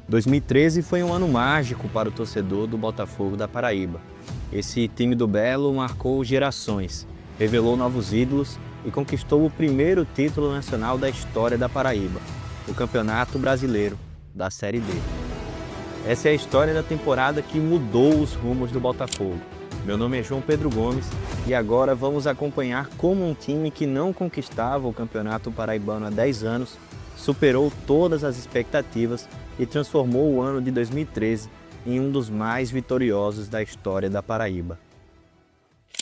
2013 foi um ano mágico para o torcedor do Botafogo da Paraíba. Esse time do Belo marcou gerações, revelou novos ídolos e conquistou o primeiro título nacional da história da Paraíba, o Campeonato Brasileiro da Série D. Essa é a história da temporada que mudou os rumos do Botafogo. Meu nome é João Pedro Gomes e agora vamos acompanhar como um time que não conquistava o Campeonato Paraibano há 10 anos superou todas as expectativas e transformou o ano de 2013 em um dos mais vitoriosos da história da Paraíba.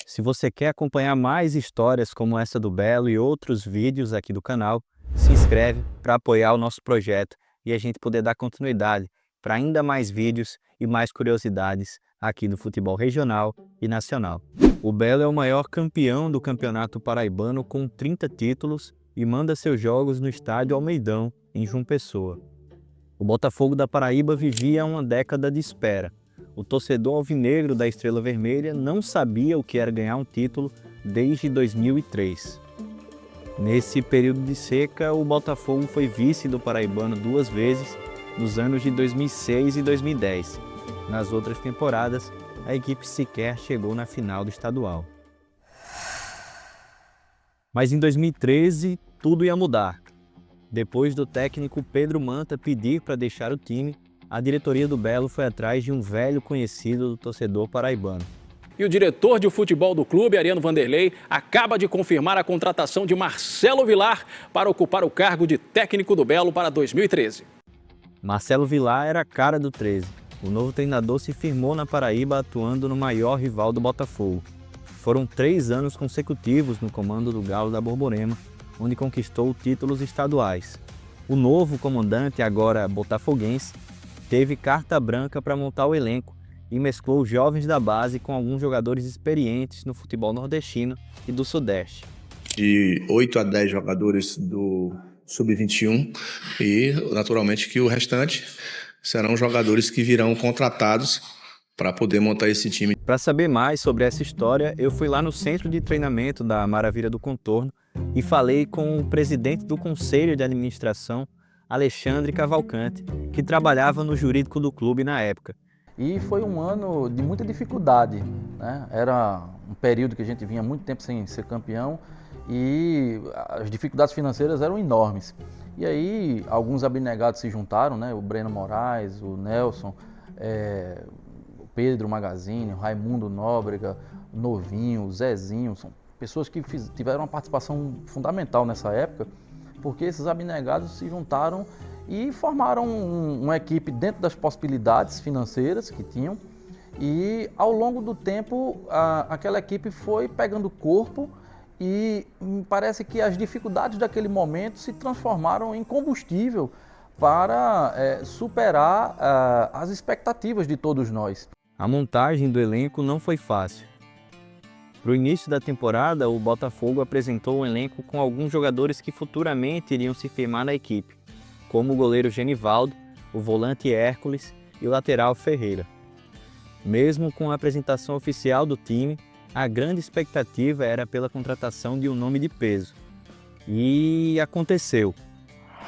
Se você quer acompanhar mais histórias como essa do Belo e outros vídeos aqui do canal, se inscreve para apoiar o nosso projeto e a gente poder dar continuidade para ainda mais vídeos e mais curiosidades aqui do futebol regional e nacional. O Belo é o maior campeão do Campeonato Paraibano com 30 títulos e manda seus jogos no estádio Almeidão, em João Pessoa. O Botafogo da Paraíba vivia uma década de espera. O torcedor alvinegro da Estrela Vermelha não sabia o que era ganhar um título desde 2003. Nesse período de seca, o Botafogo foi vice do Paraibano 2 vezes, nos anos de 2006 e 2010. Nas outras temporadas, a equipe sequer chegou na final do estadual. Mas em 2013, tudo ia mudar. Depois do técnico Pedro Manta pedir para deixar o time, a diretoria do Belo foi atrás de um velho conhecido do torcedor paraibano. E o diretor de futebol do clube, Ariano Vanderlei, acaba de confirmar a contratação de Marcelo Vilar para ocupar o cargo de técnico do Belo para 2013. Marcelo Vilar era a cara do 13. O novo treinador se firmou na Paraíba atuando no maior rival do Botafogo. Foram 3 anos consecutivos no comando do Galo da Borborema, onde conquistou títulos estaduais. O novo comandante, agora botafoguense, teve carta branca para montar o elenco e mesclou jovens da base com alguns jogadores experientes no futebol nordestino e do Sudeste. De 8 a 10 jogadores do Sub-21 e, naturalmente, que o restante serão jogadores que virão contratados para poder montar esse time. Para saber mais sobre essa história, eu fui lá no centro de treinamento da Maravilha do Contorno e falei com o presidente do Conselho de Administração, Alexandre Cavalcante, que trabalhava no jurídico do clube na época. E foi um ano de muita dificuldade, né? Era um período que a gente vinha muito tempo sem ser campeão e as dificuldades financeiras eram enormes. E aí alguns abnegados se juntaram, né? O Breno Moraes, o Nelson, o Pedro Magazine, o Raimundo Nóbrega, o Novinho, o Zezinho, são pessoas que tiveram uma participação fundamental nessa época, porque esses abnegados se juntaram e formaram uma equipe dentro das possibilidades financeiras que tinham, e ao longo do tempo aquela equipe foi pegando corpo e me parece que as dificuldades daquele momento se transformaram em combustível para superar as expectativas de todos nós. A montagem do elenco não foi fácil. Para o início da temporada, o Botafogo apresentou um elenco com alguns jogadores que futuramente iriam se firmar na equipe, como o goleiro Genivaldo, o volante Hércules e o lateral Ferreira. Mesmo com a apresentação oficial do time, a grande expectativa era pela contratação de um nome de peso. E aconteceu.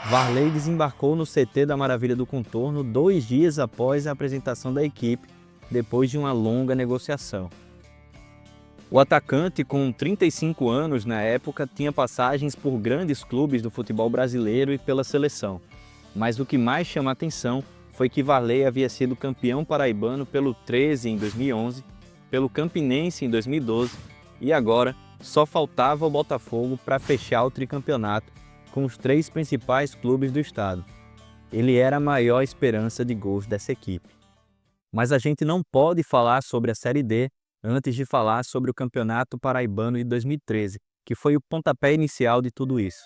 Varley desembarcou no CT da Maravilha do Contorno 2 dias após a apresentação da equipe, depois de uma longa negociação. O atacante, com 35 anos na época, tinha passagens por grandes clubes do futebol brasileiro e pela seleção. Mas o que mais chama a atenção foi que Varley havia sido campeão paraibano pelo 13 em 2011, pelo Campinense em 2012 e agora só faltava o Botafogo para fechar o tricampeonato com os 3 principais clubes do estado. Ele era a maior esperança de gols dessa equipe. Mas a gente não pode falar sobre a Série D antes de falar sobre o Campeonato Paraibano de 2013, que foi o pontapé inicial de tudo isso.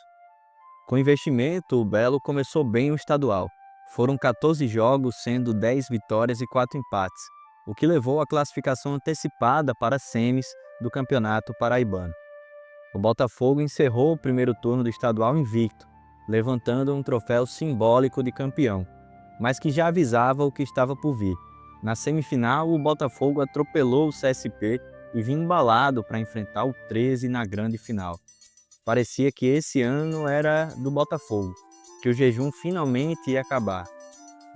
Com investimento, o Belo começou bem o estadual. Foram 14 jogos, sendo 10 vitórias e 4 empates, o que levou à classificação antecipada para as semis do Campeonato Paraibano. O Botafogo encerrou o primeiro turno do estadual invicto, levantando um troféu simbólico de campeão, mas que já avisava o que estava por vir. Na semifinal, o Botafogo atropelou o CSP e vinha embalado para enfrentar o 13 na grande final. Parecia que esse ano era do Botafogo, que o jejum finalmente ia acabar.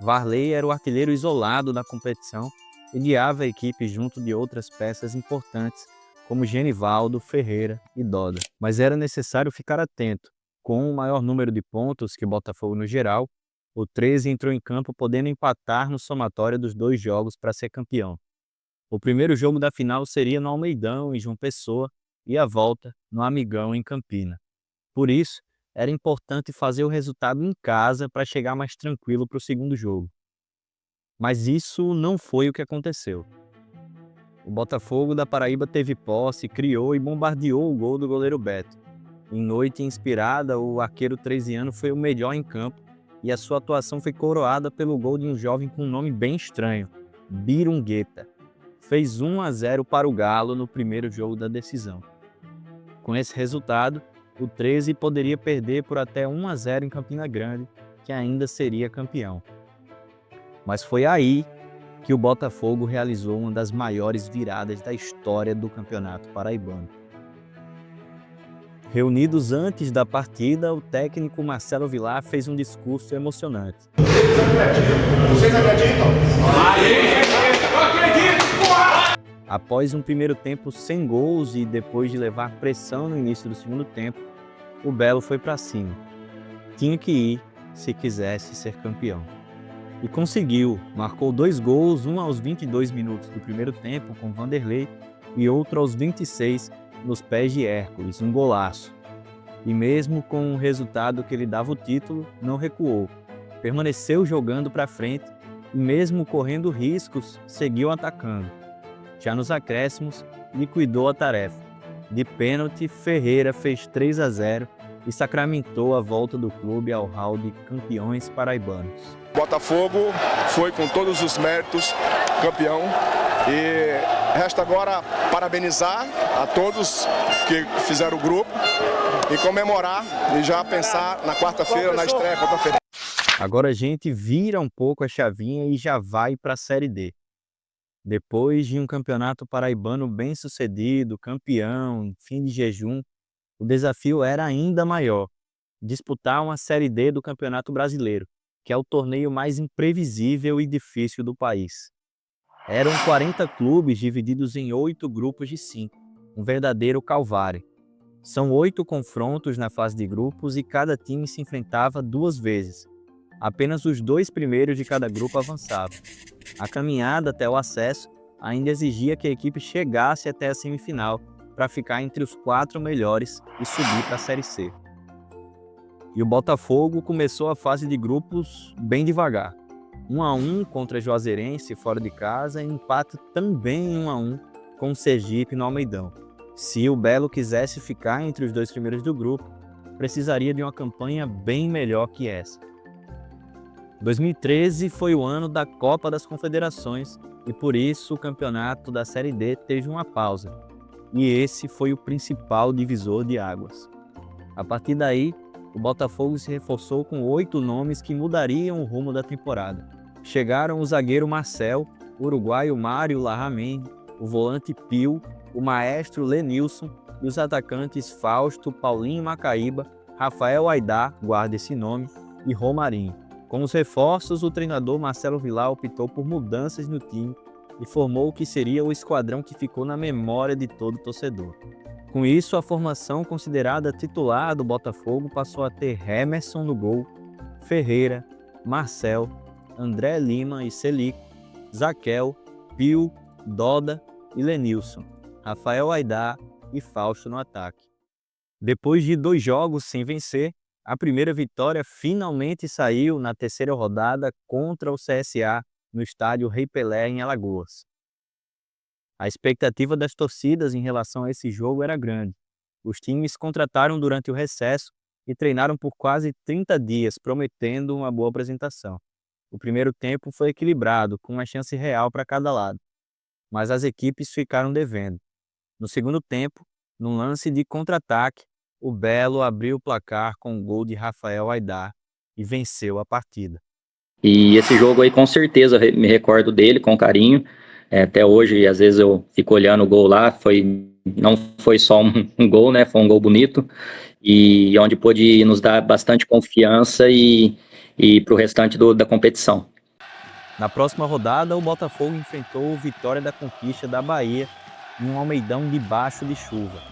Varley era o artilheiro isolado da competição e guiava a equipe junto de outras peças importantes como Genivaldo, Ferreira e Doda. Mas era necessário ficar atento. Com o maior número de pontos que o Botafogo no geral, o 13 entrou em campo podendo empatar no somatório dos 2 jogos para ser campeão. O primeiro jogo da final seria no Almeidão, em João Pessoa, e a volta no Amigão, em Campina. Por isso, era importante fazer o resultado em casa para chegar mais tranquilo para o segundo jogo. Mas isso não foi o que aconteceu. O Botafogo da Paraíba teve posse, criou e bombardeou o gol do goleiro Beto. Em noite inspirada, o arqueiro 13ano foi o melhor em campo e a sua atuação foi coroada pelo gol de um jovem com um nome bem estranho, Birungueta. Fez 1-0 para o Galo no primeiro jogo da decisão. Com esse resultado, o 13 poderia perder por até 1-0 em Campina Grande, que ainda seria campeão. Mas foi aí que o Botafogo realizou uma das maiores viradas da história do Campeonato Paraibano. Reunidos antes da partida, o técnico Marcelo Villar fez um discurso emocionante. Vocês acreditam? Eu acredito! Após um primeiro tempo sem gols e depois de levar pressão no início do segundo tempo, o Belo foi para cima. Tinha que ir se quisesse ser campeão. E conseguiu, marcou 2 gols, um aos 22 minutos do primeiro tempo com Vanderlei e outro aos 26 nos pés de Hércules, um golaço. E mesmo com o resultado que lhe dava o título, não recuou. Permaneceu jogando para frente e mesmo correndo riscos, seguiu atacando. Já nos acréscimos, liquidou a tarefa. De pênalti, Ferreira fez 3-0 e sacramentou a volta do clube ao hall de campeões paraibanos. Botafogo foi com todos os méritos campeão e resta agora parabenizar a todos que fizeram o grupo e comemorar e já pensar na quarta-feira, na estreia contra a Ferreira. Agora a gente vira um pouco a chavinha e já vai para a Série D. Depois de um campeonato paraibano bem sucedido, campeão, fim de jejum, o desafio era ainda maior: disputar uma Série D do Campeonato Brasileiro, que é o torneio mais imprevisível e difícil do país. Eram 40 clubes divididos em 8 grupos de 5, um verdadeiro calvário. São 8 confrontos na fase de grupos e cada time se enfrentava 2 vezes. Apenas os 2 primeiros de cada grupo avançavam. A caminhada até o acesso ainda exigia que a equipe chegasse até a semifinal para ficar entre os 4 melhores e subir para a Série C. E o Botafogo começou a fase de grupos bem devagar. 1-1 contra Juazeirense fora de casa e empate também 1-1 com o Sergipe no Almeidão. Se o Belo quisesse ficar entre os 2 primeiros do grupo, precisaria de uma campanha bem melhor que essa. 2013 foi o ano da Copa das Confederações e por isso o campeonato da Série D teve uma pausa. E esse foi o principal divisor de águas. A partir daí, o Botafogo se reforçou com 8 nomes que mudariam o rumo da temporada. Chegaram o zagueiro Marcel, o uruguaio Mário Larramendi, o volante Pio, o maestro Lenilson e os atacantes Fausto, Paulinho Macaíba, Rafael Aidar, guarda esse nome, e Romarinho. Com os reforços, o treinador Marcelo Villar optou por mudanças no time e formou o que seria o esquadrão que ficou na memória de todo torcedor. Com isso, a formação considerada titular do Botafogo passou a ter Hemerson no gol, Ferreira, Marcel, André Lima e Celico, Zaquel, Pio, Doda e Lenilson, Rafael Aidar e Fausto no ataque. Depois de 2 jogos sem vencer, a primeira vitória finalmente saiu na 3ª rodada contra o CSA no estádio Rei Pelé em Alagoas. A expectativa das torcidas em relação a esse jogo era grande. Os times contrataram durante o recesso e treinaram por quase 30 dias, prometendo uma boa apresentação. O primeiro tempo foi equilibrado, com uma chance real para cada lado, mas as equipes ficaram devendo. No segundo tempo, num lance de contra-ataque, o Belo abriu o placar com o gol de Rafael Aidar e venceu a partida. E esse jogo aí, com certeza, me recordo dele com carinho. Até hoje, às vezes eu fico olhando o gol lá, não foi só um gol, né? Foi um gol bonito e onde pôde nos dar bastante confiança e para o restante da competição. Na próxima rodada, o Botafogo enfrentou o Vitória da Conquista da Bahia em um Almeidão debaixo de chuva.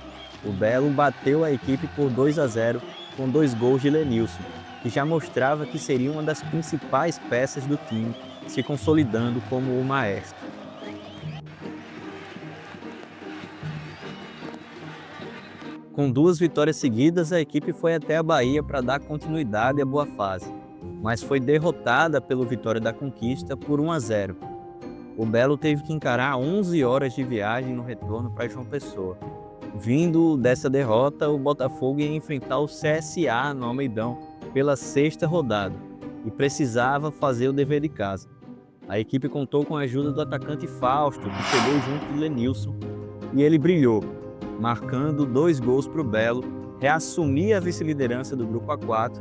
O Belo bateu a equipe por 2-0 com 2 gols de Lenilson, que já mostrava que seria uma das principais peças do time, se consolidando como o maestro. Com 2 vitórias seguidas, a equipe foi até a Bahia para dar continuidade à boa fase, mas foi derrotada pelo Vitória da Conquista por 1-0. O Belo teve que encarar 11 horas de viagem no retorno para João Pessoa. Vindo dessa derrota, o Botafogo ia enfrentar o CSA no Almeidão pela 6ª rodada e precisava fazer o dever de casa. A equipe contou com a ajuda do atacante Fausto, que chegou junto de Lenilson, e ele brilhou, marcando 2 gols para o Belo reassumir a vice-liderança do grupo A4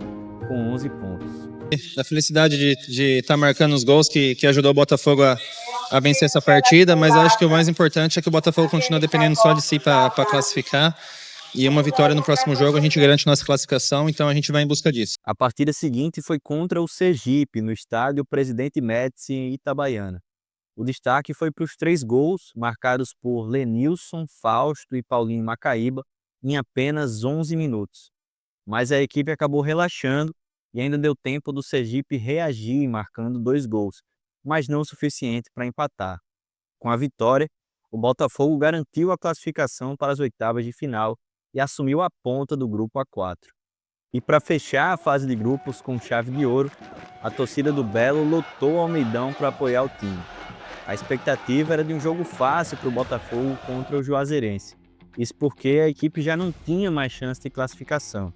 com 11 pontos. Da felicidade de estar marcando os gols que ajudou o Botafogo a vencer essa partida, mas eu acho que o mais importante é que o Botafogo continua dependendo só de si para classificar, e uma vitória no próximo jogo a gente garante nossa classificação, então a gente vai em busca disso. A partida seguinte foi contra o Sergipe, no estádio Presidente Médici, em Itabaiana. O destaque foi para os 3 gols, marcados por Lenilson, Fausto e Paulinho Macaíba, em apenas 11 minutos. Mas a equipe acabou relaxando e ainda deu tempo do Sergipe reagir, marcando 2 gols, mas não o suficiente para empatar. Com a vitória, o Botafogo garantiu a classificação para as oitavas de final e assumiu a ponta do grupo A4. E para fechar a fase de grupos com chave de ouro, a torcida do Belo lotou o Almeidão para apoiar o time. A expectativa era de um jogo fácil para o Botafogo contra o Juazeirense, isso porque a equipe já não tinha mais chance de classificação.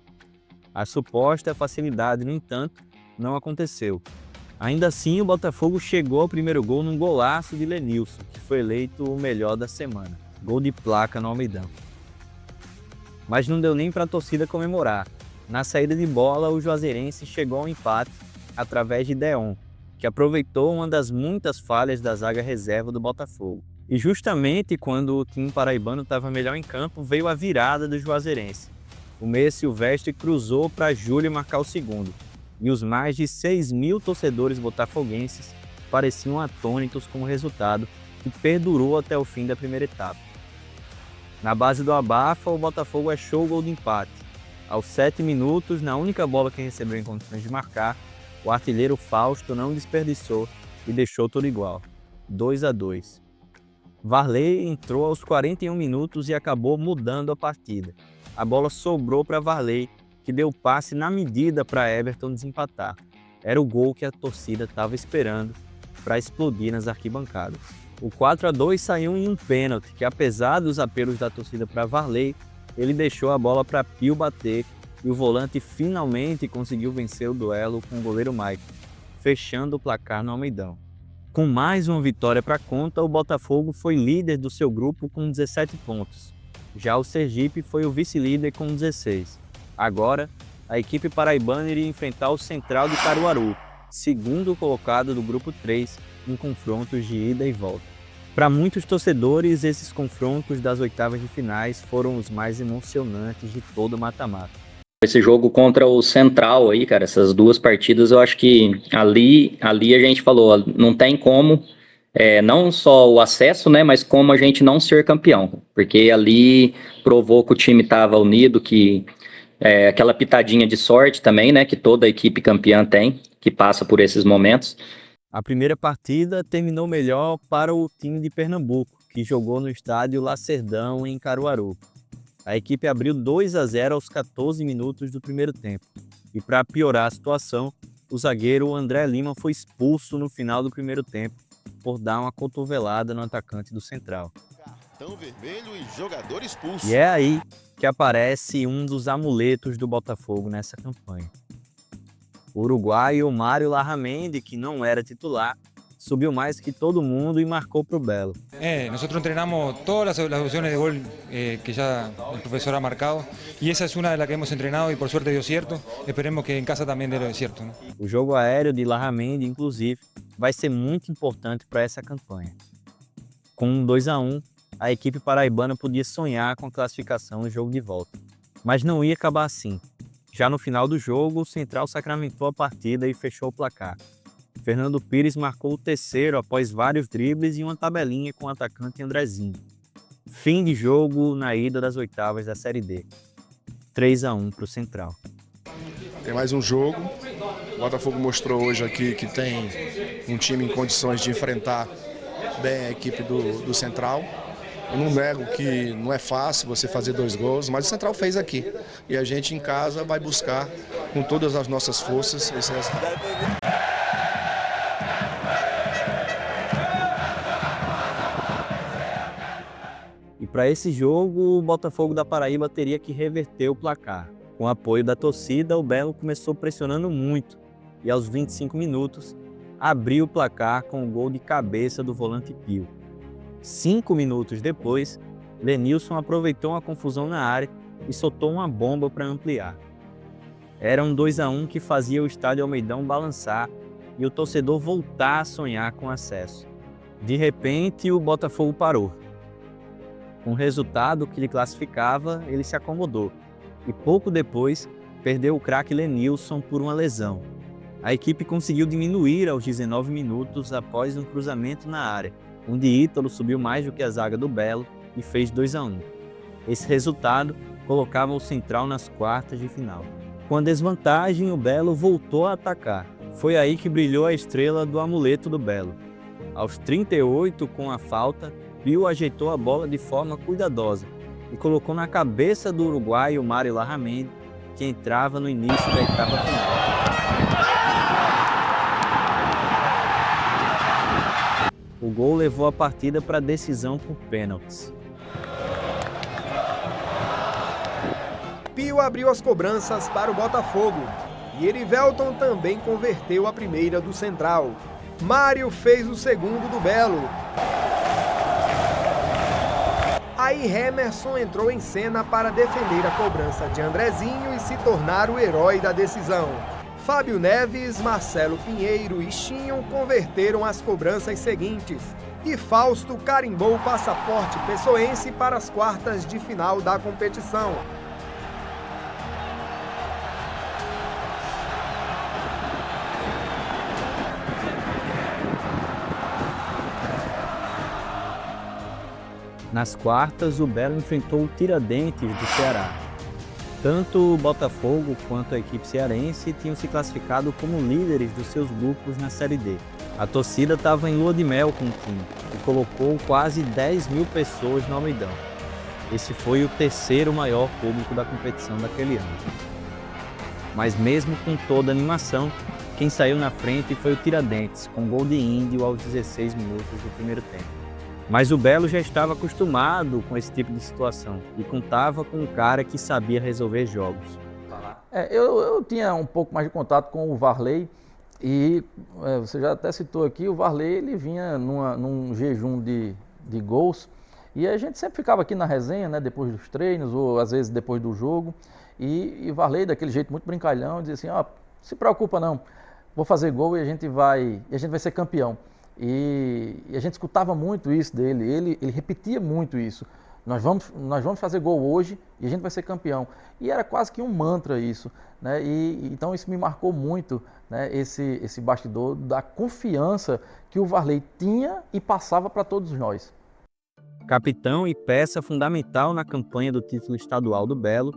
A suposta facilidade, no entanto, não aconteceu. Ainda assim, o Botafogo chegou ao primeiro gol num golaço de Lenilson, que foi eleito o melhor da semana. Gol de placa no Almeidão. Mas não deu nem para a torcida comemorar. Na saída de bola, o Juazeirense chegou ao empate através de Deon, que aproveitou uma das muitas falhas da zaga reserva do Botafogo. E justamente quando o time paraibano estava melhor em campo, veio a virada do Juazeirense. O meia Silvestre cruzou para Júlio marcar o segundo, e os mais de 6.000 torcedores botafoguenses pareciam atônitos com o resultado, que perdurou até o fim da primeira etapa. Na base do abafa, o Botafogo achou o gol de empate. Aos 7 minutos, na única bola que recebeu em condições de marcar, o artilheiro Fausto não desperdiçou e deixou tudo igual, 2-2. Varley entrou aos 41 minutos e acabou mudando a partida. A bola sobrou para Varley, que deu passe na medida para Everton desempatar. Era o gol que a torcida estava esperando para explodir nas arquibancadas. O 4-2 saiu em um pênalti, que apesar dos apelos da torcida para Varley, ele deixou a bola para Pio bater e o volante finalmente conseguiu vencer o duelo com o goleiro Maicon, fechando o placar no Almeidão. Com mais uma vitória para conta, o Botafogo foi líder do seu grupo com 17 pontos. Já o Sergipe foi o vice-líder com 16. Agora, a equipe paraibana iria enfrentar o Central de Caruaru, segundo colocado do grupo 3, em confrontos de ida e volta. Para muitos torcedores, esses confrontos das oitavas de finais foram os mais emocionantes de todo o mata-mata. Esse jogo contra o Central aí, cara, essas 2 partidas, eu acho que ali a gente falou, não tem como, não só o acesso, né, mas como a gente não ser campeão, porque ali provou que o time estava unido, que aquela pitadinha de sorte também, né, que toda equipe campeã tem, que passa por esses momentos. A primeira partida terminou melhor para o time de Pernambuco, que jogou no estádio Lacerdão, em Caruaru. A equipe abriu 2-0 aos 14 minutos do primeiro tempo. E para piorar a situação, o zagueiro André Lima foi expulso no final do primeiro tempo por dar uma cotovelada no atacante do Central. Cartão vermelho e jogador expulso. E é aí que aparece um dos amuletos do Botafogo nessa campanha. O uruguaio Mário Larramendi, que não era titular, subiu mais que todo mundo e marcou para o Belo. Nosotros entrenamos todas las opciones de gol que ya el profesor ha marcado y esa es una de las que hemos entrenado y por suerte dio cierto. Esperemos que en casa también dé cierto, ¿no? O jogo aéreo de Larramendi, inclusive, vai ser muito importante para essa campanha. Com um 2-1, a equipe paraibana podia sonhar com a classificação no jogo de volta. Mas não ia acabar assim. Já no final do jogo, o Central sacramentou a partida e fechou o placar. Fernando Pires marcou o terceiro após vários dribles e uma tabelinha com o atacante Andrezinho. Fim de jogo na ida das oitavas da Série D. 3-1 para o Central. Tem mais um jogo. O Botafogo mostrou hoje aqui que tem um time em condições de enfrentar bem a equipe do Central. Eu não nego que não é fácil você fazer 2 gols, mas o Central fez aqui. E a gente em casa vai buscar com todas as nossas forças esse resultado. E para esse jogo, o Botafogo da Paraíba teria que reverter o placar. Com o apoio da torcida, o Belo começou pressionando muito e aos 25 minutos abriu o placar com o gol de cabeça do volante Pio. 5 minutos depois, Lenilson aproveitou uma confusão na área e soltou uma bomba para ampliar. Era um 2-1 que fazia o estádio Almeidão balançar e o torcedor voltar a sonhar com acesso. De repente, o Botafogo parou. Com o resultado que lhe classificava, ele se acomodou e pouco depois perdeu o craque Lenilson por uma lesão. A equipe conseguiu diminuir aos 19 minutos após um cruzamento na área, onde Ítalo subiu mais do que a zaga do Belo e fez 2-1. Esse resultado colocava o Central nas quartas de final. Com a desvantagem, o Belo voltou a atacar. Foi aí que brilhou a estrela do amuleto do Belo. Aos 38, com a falta, Pio ajeitou a bola de forma cuidadosa e colocou na cabeça do uruguaio Mário Larramendi, que entrava no início da etapa final. O gol levou a partida para a decisão por pênaltis. Pio abriu as cobranças para o Botafogo e Erivelton também converteu a primeira do Central. Mário fez o segundo do Belo. Aí Hemerson entrou em cena para defender a cobrança de Andrezinho e se tornar o herói da decisão. Fábio Neves, Marcelo Pinheiro e Chinho converteram as cobranças seguintes. E Fausto carimbou o passaporte pessoense para as quartas de final da competição. Nas quartas, o Belo enfrentou o Tiradentes do Ceará. Tanto o Botafogo quanto a equipe cearense tinham se classificado como líderes dos seus grupos na Série D. A torcida estava em lua de mel com o time e colocou quase 10 mil pessoas no Almeidão. Esse foi o terceiro maior público da competição daquele ano. Mas mesmo com toda a animação, quem saiu na frente foi o Tiradentes, com gol de Índio aos 16 minutos do primeiro tempo. Mas o Belo já estava acostumado com esse tipo de situação e contava com um cara que sabia resolver jogos. Eu tinha um pouco mais de contato com o Varley e você já até citou aqui, o Varley ele vinha num jejum de gols e a gente sempre ficava aqui na resenha, né, depois dos treinos ou às vezes depois do jogo e o Varley daquele jeito muito brincalhão dizia assim, se preocupa não, vou fazer gol e a gente vai ser campeão. E a gente escutava muito isso dele, ele repetia muito isso. Nós vamos fazer gol hoje e a gente vai ser campeão. E era quase que um mantra isso, né? Então isso me marcou muito, né? Esse bastidor da confiança que o Varley tinha e passava para todos nós. Capitão e peça fundamental na campanha do título estadual do Belo,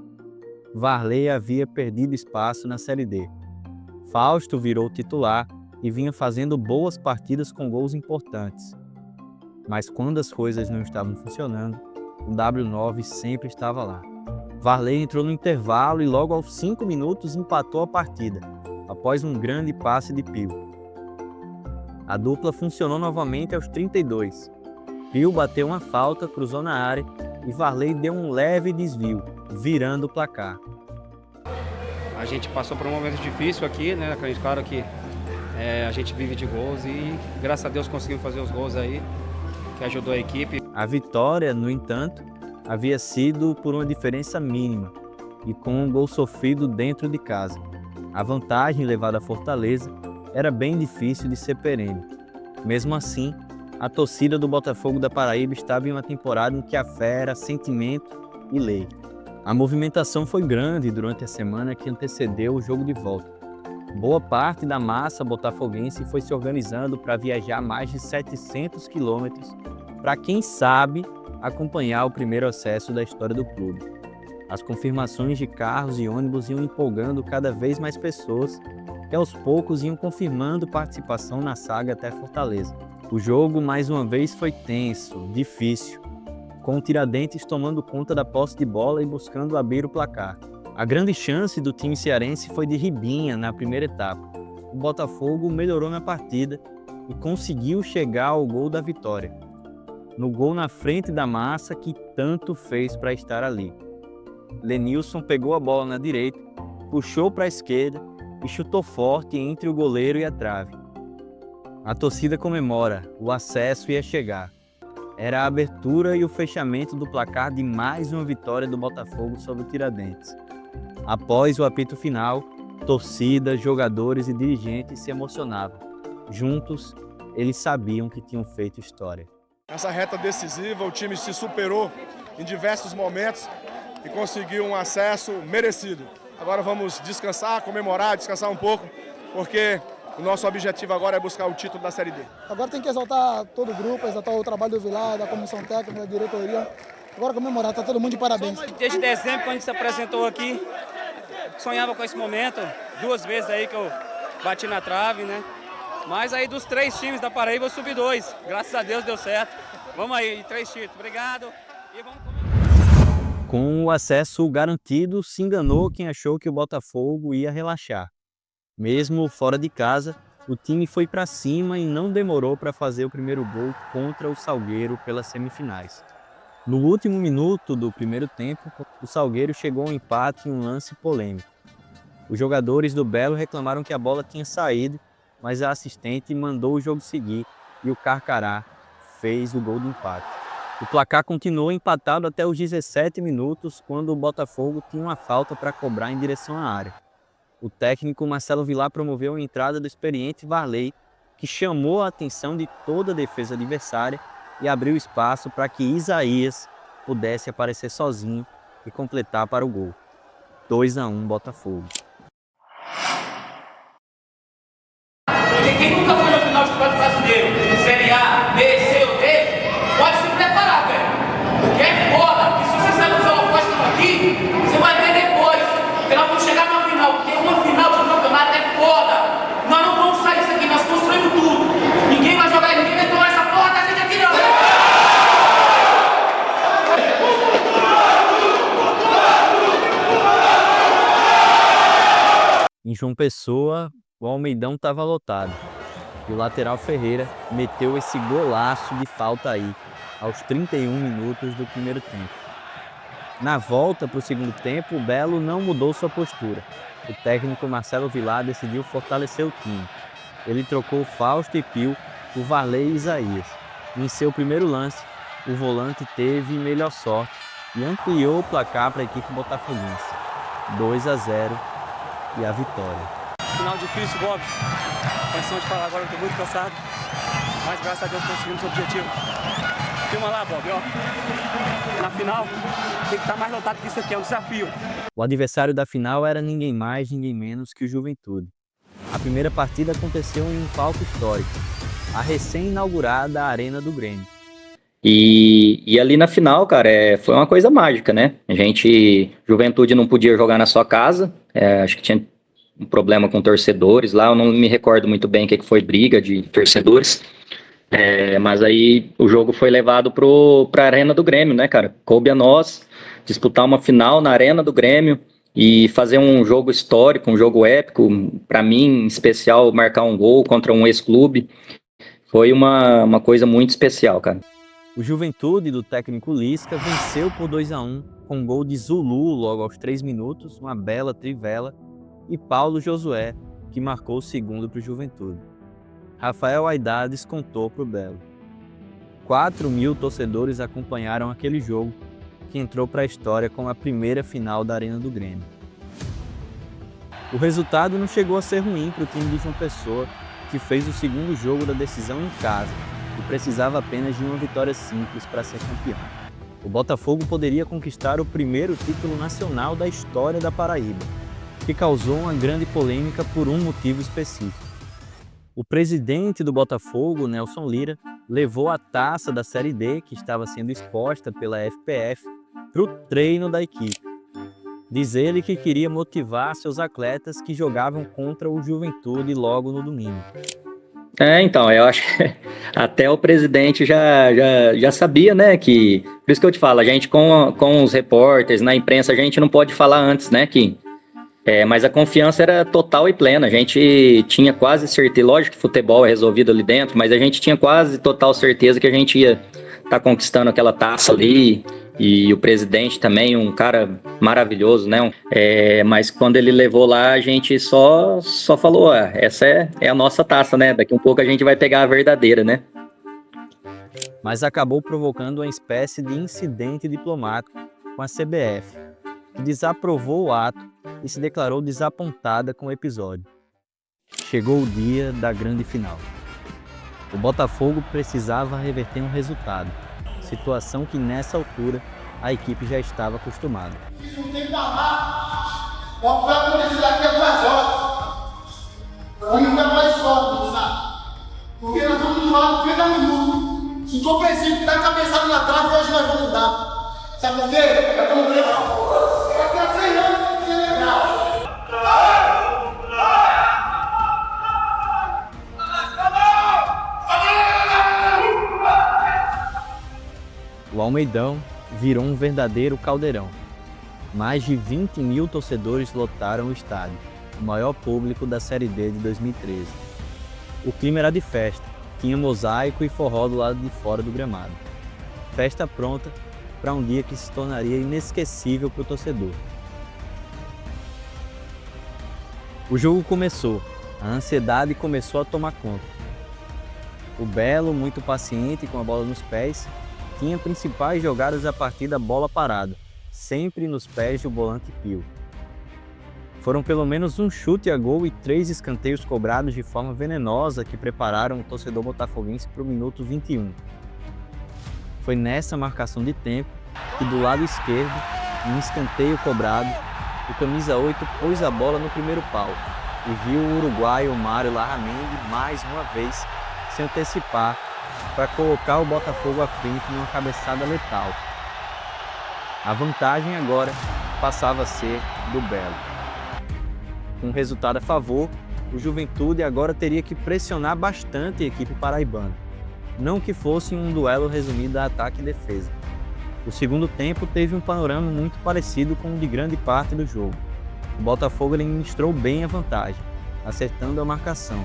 Varley havia perdido espaço na Série D. Fausto virou titular e vinha fazendo boas partidas com gols importantes. Mas quando as coisas não estavam funcionando, o W9 sempre estava lá. Varley entrou no intervalo e logo aos 5 minutos empatou a partida, após um grande passe de Pio. A dupla funcionou novamente aos 32. Pio bateu uma falta, cruzou na área e Varley deu um leve desvio, virando o placar. A gente passou por um momento difícil aqui, né? Claro que a gente vive de gols e graças a Deus conseguimos fazer os gols aí, que ajudou a equipe. A vitória, no entanto, havia sido por uma diferença mínima e com um gol sofrido dentro de casa. A vantagem levada à Fortaleza era bem difícil de ser perene. Mesmo assim, a torcida do Botafogo da Paraíba estava em uma temporada em que a fé era sentimento e lei. A movimentação foi grande durante a semana que antecedeu o jogo de volta. Boa parte da massa botafoguense foi se organizando para viajar mais de 700 quilômetros para, quem sabe, acompanhar o primeiro acesso da história do clube. As confirmações de carros e ônibus iam empolgando cada vez mais pessoas, que aos poucos iam confirmando participação na saga até Fortaleza. O jogo, mais uma vez, foi tenso, difícil, com o Tiradentes tomando conta da posse de bola e buscando abrir o placar. A grande chance do time cearense foi de Ribinha na primeira etapa. O Botafogo melhorou na partida e conseguiu chegar ao gol da vitória. No gol na frente da massa que tanto fez para estar ali. Lenilson pegou a bola na direita, puxou para a esquerda e chutou forte entre o goleiro e a trave. A torcida comemora, o acesso ia chegar. Era a abertura e o fechamento do placar de mais uma vitória do Botafogo sobre o Tiradentes. Após o apito final, torcida, jogadores e dirigentes se emocionavam. Juntos, eles sabiam que tinham feito história. Nessa reta decisiva, o time se superou em diversos momentos e conseguiu um acesso merecido. Agora vamos descansar, comemorar, descansar um pouco, porque o nosso objetivo agora é buscar o título da Série D. Agora tem que exaltar todo o grupo, exaltar o trabalho do Vilar, da comissão técnica, da diretoria. Agora comemorar, tá todo mundo de parabéns. Desde dezembro, quando a gente se apresentou aqui, sonhava com esse momento. 2 vezes aí que eu bati na trave, né? Mas aí dos 3 times da Paraíba eu subi 2. Graças a Deus deu certo. Vamos aí, 3 títulos. Obrigado. E vamos comemorar. Com o acesso garantido, se enganou quem achou que o Botafogo ia relaxar. Mesmo fora de casa, o time foi para cima e não demorou para fazer o primeiro gol contra o Salgueiro pelas semifinais. No último minuto do primeiro tempo, o Salgueiro chegou ao empate em um lance polêmico. Os jogadores do Belo reclamaram que a bola tinha saído, mas a assistente mandou o jogo seguir e o Carcará fez o gol de empate. O placar continuou empatado até os 17 minutos, quando o Botafogo tinha uma falta para cobrar em direção à área. O técnico Marcelo Vilar promoveu a entrada do experiente Varley, que chamou a atenção de toda a defesa adversária e abriu espaço para que Isaías pudesse aparecer sozinho e completar para o gol. 2-1 Botafogo. Quem nunca foi no final de campeonato brasileiro, Série A, B, C ou D, pode se preparar, velho. Porque é foda, porque se você sabe usar uma costa aqui, você vai ver depois. Porque nós vamos chegar numa final, porque uma final de campeonato é foda. Nós não vamos sair disso aqui, nós construímos tudo. Ninguém vai jogar, ninguém vai tomar essa porra da gente aqui não. Em João Pessoa, o Almeidão estava lotado e o lateral Ferreira meteu esse golaço de falta aí, aos 31 minutos do primeiro tempo. Na volta para o segundo tempo, o Belo não mudou sua postura. O técnico Marcelo Vilar decidiu fortalecer o time. Ele trocou Fausto e Pio por Varley e Isaías. E em seu primeiro lance, o volante teve melhor sorte e ampliou o placar para a equipe botafoguense. 2-0 e a vitória. Final difícil, Bob. Questão de falar agora, eu estou muito cansado. Mas graças a Deus conseguimos o objetivo. Filma lá, Bob, ó. Na final, tem que estar mais lotado que isso aqui, é um desafio. O adversário da final era ninguém mais, ninguém menos que o Juventude. A primeira partida aconteceu em um palco histórico, a recém-inaugurada Arena do Grêmio. E ali na final, cara, foi uma coisa mágica, né? Juventude não podia jogar na sua casa, acho que tinha um problema com torcedores lá, eu não me recordo muito bem o que foi briga de torcedores, mas aí o jogo foi levado pra Arena do Grêmio, né, cara? Coube a nós disputar uma final na Arena do Grêmio e fazer um jogo histórico, um jogo épico, para mim, em especial, marcar um gol contra um ex-clube, foi uma coisa muito especial, cara. O Juventude, do técnico Lisca, venceu por 2-1, com um gol de Zulu logo aos 3 minutos, uma bela trivela, e Paulo Josué, que marcou o segundo para o Juventude. Rafael Aidar descontou para o Belo. 4.000 torcedores acompanharam aquele jogo, que entrou para a história como a primeira final da Arena do Grêmio. O resultado não chegou a ser ruim para o time de João Pessoa, que fez o segundo jogo da decisão em casa e precisava apenas de uma vitória simples para ser campeão. O Botafogo poderia conquistar o primeiro título nacional da história da Paraíba. que causou uma grande polêmica por um motivo específico. O presidente do Botafogo, Nelson Lira, levou a taça da Série D, que estava sendo exposta pela FPF, para o treino da equipe. Diz ele que queria motivar seus atletas que jogavam contra o Juventude logo no domingo. Então, eu acho que até o presidente já sabia, né, que... Por isso que eu te falo, a gente com os repórteres, na imprensa, a gente não pode falar antes, né, que... mas a confiança era total e plena, a gente tinha quase certeza, lógico que futebol é resolvido ali dentro, mas a gente tinha quase total certeza que a gente ia estar conquistando aquela taça ali, e o presidente também, um cara maravilhoso, né? Mas quando ele levou lá, a gente só falou, essa é a nossa taça, né? Daqui um pouco a gente vai pegar a verdadeira, né? Mas acabou provocando uma espécie de incidente diplomático com a CBF, que desaprovou o ato e se declarou desapontada com o episódio. Chegou o dia da grande final. O Botafogo precisava reverter um resultado, situação que nessa altura a equipe já estava acostumada. Isso não tem parar. Qual vai acontecer daqui a 2 horas? Vamos ficar mais forte, sabe? Porque nós vamos lá no 30 minutos. Se for preciso dar cabeçada na trave, hoje nós vamos dar. Sabe por quê? É como daqui a 100 anos tem que ser legal. O Almeidão virou um verdadeiro caldeirão. Mais de 20 mil torcedores lotaram o estádio, o maior público da Série D de 2013. O clima era de festa, tinha mosaico e forró do lado de fora do gramado. Festa pronta para um dia que se tornaria inesquecível para o torcedor. O jogo começou, a ansiedade começou a tomar conta. O Belo, muito paciente com a bola nos pés, tinha principais jogadas a partir da bola parada, sempre nos pés do volante Pio. Foram pelo menos um chute a gol e 3 escanteios cobrados de forma venenosa que prepararam o torcedor botafoguense para o minuto 21. Foi nessa marcação de tempo que do lado esquerdo, em um escanteio cobrado, o camisa 8 pôs a bola no primeiro pau e viu o uruguaio Mário Larramendi mais uma vez se antecipar para colocar o Botafogo à frente numa cabeçada letal. A vantagem agora passava a ser do Belo. Com o resultado a favor, o Juventude agora teria que pressionar bastante a equipe paraibana. Não que fosse um duelo resumido a ataque e defesa. O segundo tempo teve um panorama muito parecido com o de grande parte do jogo. O Botafogo administrou bem a vantagem, acertando a marcação,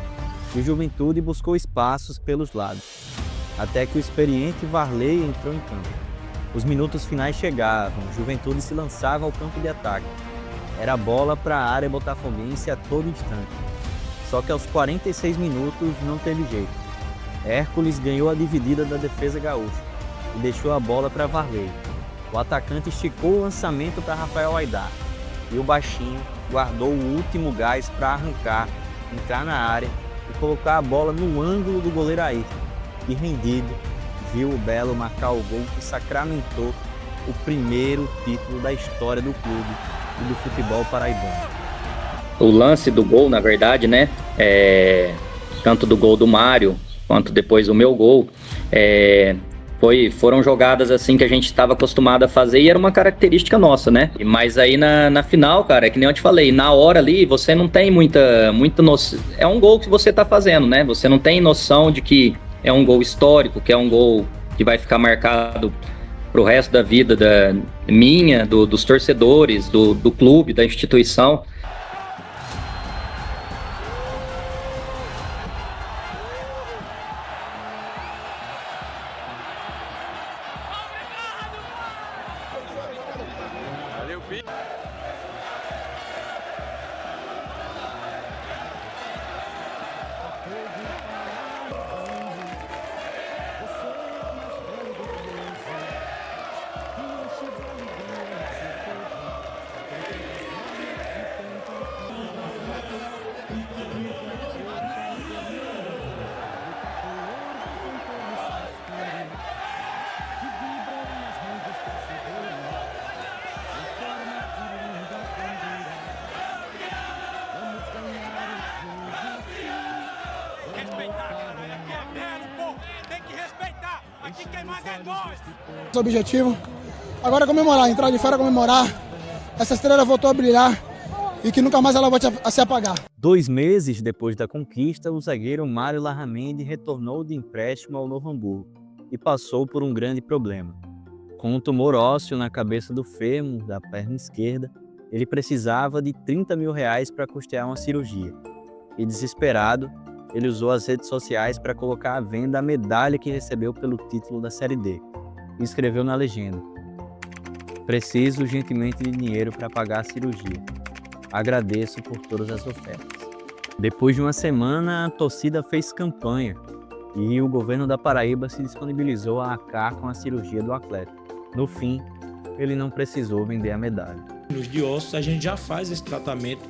e o Juventude buscou espaços pelos lados, até que o experiente Varley entrou em campo. Os minutos finais chegavam, o Juventude se lançava ao campo de ataque. Era bola para a área botafoguense a todo instante. Só que aos 46 minutos não teve jeito. Hércules ganhou a dividida da defesa gaúcha e deixou a bola para Varley. O atacante esticou o lançamento para Rafael Aidar e o baixinho guardou o último gás para arrancar, entrar na área e colocar a bola no ângulo do goleiro Ayrton. E rendido, viu o Belo marcar o gol que sacramentou o primeiro título da história do clube e do futebol paraibano. O lance do gol, na verdade, né, tanto do gol do Mário, quanto depois o meu gol, foram jogadas assim que a gente estava acostumado a fazer e era uma característica nossa, né? Mas aí na final, cara, é que nem eu te falei, na hora ali você não tem muita noção, é um gol que você tá fazendo, né? Você não tem noção de que é um gol histórico, que é um gol que vai ficar marcado pro resto da vida dos torcedores, do clube, da instituição. Esse objetivo. Agora é comemorar, entrar de fora, comemorar. Essa estrela voltou a brilhar e que nunca mais ela volte a se apagar. 2 meses depois da conquista, o zagueiro Mário Larramendi retornou de empréstimo ao Novo Hamburgo e passou por um grande problema. Com um tumor ósseo na cabeça do fêmur da perna esquerda, ele precisava de R$30 mil para custear uma cirurgia. E desesperado, ele usou as redes sociais para colocar à venda a medalha que recebeu pelo título da Série D e escreveu na legenda: "Preciso urgentemente de dinheiro para pagar a cirurgia. Agradeço por todas as ofertas." Depois de uma semana, a torcida fez campanha e o governo da Paraíba se disponibilizou a arcar com a cirurgia do atleta. No fim, ele não precisou vender a medalha. Nos de ossos, a gente já faz esse tratamento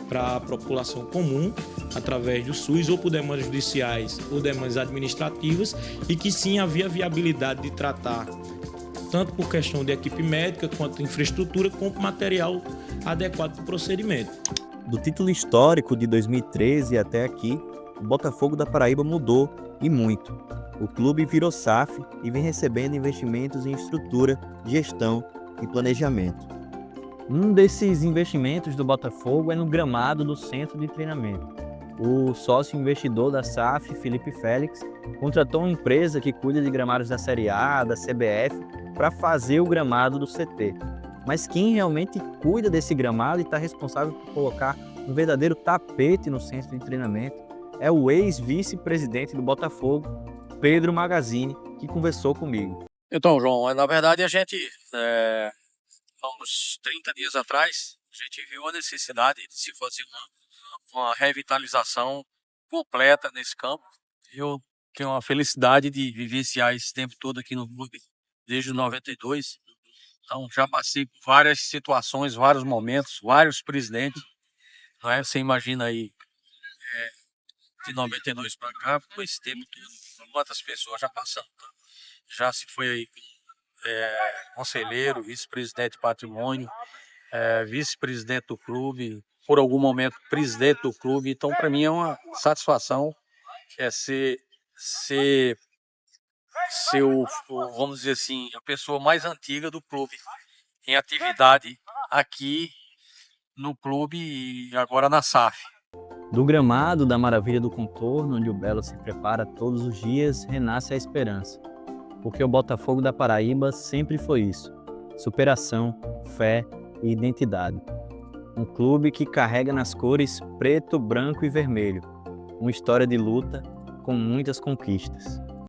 para a população comum, através do SUS, ou por demandas judiciais ou demandas administrativas, e que sim havia viabilidade de tratar, tanto por questão de equipe médica, quanto infraestrutura, quanto material adequado para o procedimento. Do título histórico de 2013 até aqui, o Botafogo da Paraíba mudou, e muito. O clube virou SAF e vem recebendo investimentos em estrutura, gestão e planejamento. Um desses investimentos do Botafogo é no gramado do centro de treinamento. O sócio investidor da SAF, Felipe Félix, contratou uma empresa que cuida de gramados da Série A, da CBF, para fazer o gramado do CT. Mas quem realmente cuida desse gramado e está responsável por colocar um verdadeiro tapete no centro de treinamento é o ex-vice-presidente do Botafogo, Pedro Magazini, que conversou comigo. Então, João, na verdade a gente, há uns 30 dias atrás, a gente viu a necessidade de se fazer uma revitalização completa nesse campo. Eu tenho a felicidade de vivenciar esse tempo todo aqui no clube desde 92. Então já passei por várias situações, vários momentos, vários presidentes. Não é? Você imagina aí, de 92 para cá, com esse tempo todo, quantas pessoas já passando. Já se foi aí conselheiro, vice-presidente de patrimônio, vice-presidente do clube, por algum momento presidente do clube. Então, para mim é uma satisfação ser vamos dizer assim, a pessoa mais antiga do clube em atividade aqui no clube e agora na SAF. Do gramado da maravilha do contorno, onde o Belo se prepara todos os dias, renasce a esperança. Porque o Botafogo da Paraíba sempre foi isso: superação, fé e identidade. Um clube que carrega nas cores preto, branco e vermelho. Uma história de luta com muitas conquistas.